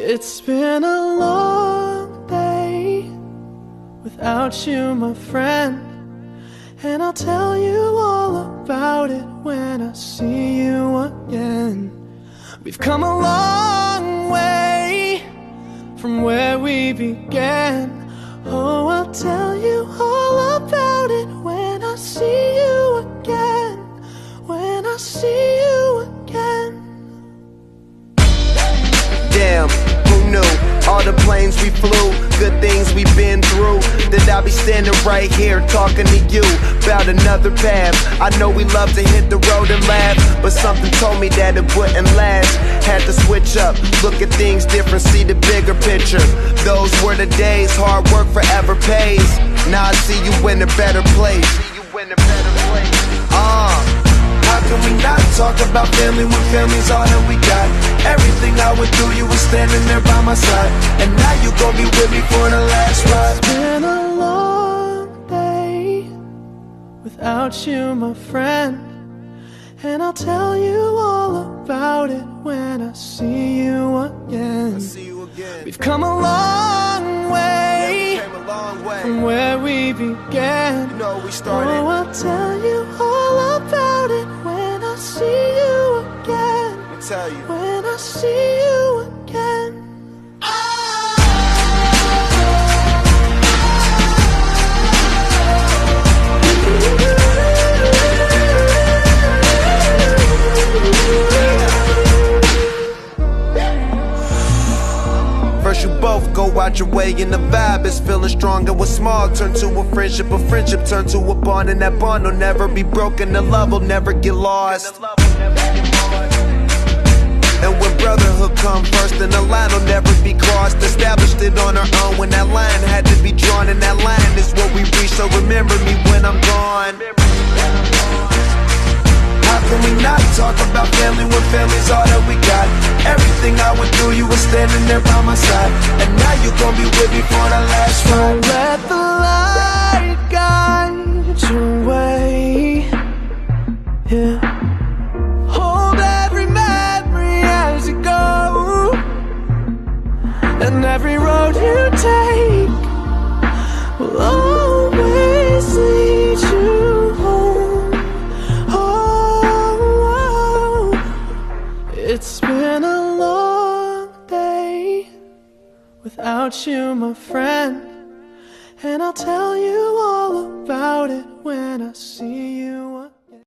It's been a long day without you, my friend, and I'll tell you all about it when I see you again. We've come a long way from where we began. Oh, I'll tell you all about it when I see you again. When I see you again. Damn, who knew? All the planes we flew, good things we've been through, that I'll be standing right here talking to you about another path. I know we love to hit the road and laugh, but something told me that it wouldn't last. Had to switch up, look at things different, see the bigger picture. Those were the days, hard work forever pays. Now I see you in a better place. How can we not talk about family when family's all that we got? Everything I went through, you were standing there by my side, and now you gon' be with me for the last ride. It's been a long day without you, my friend, and I'll tell you all about it when I see you again. We've come a long way, from where we began. You know we started. Oh, I'll tell you all about it when I see you again. Let me tell you. When I see you again. First you both go out your way and the vibe is feeling strong, and what's small turn to a friendship turn to a bond, and that bond will never be broken, the love will never get lost. And when brotherhood come first, then the line will never be crossed. Established it on our own when that line had to be drawn, and that line is what we reach, so remember me when I'm gone. How can we not talk about family when family's all that we got? Everything I went through, you were standing there by my side, and now you gon' be with me for the last ride. Don't let the light guide your way. Yeah. Hold every memory as you go, and every road you take will always lead you home. It's been a long day without you, my friend, and I'll tell you all about it when I see you again.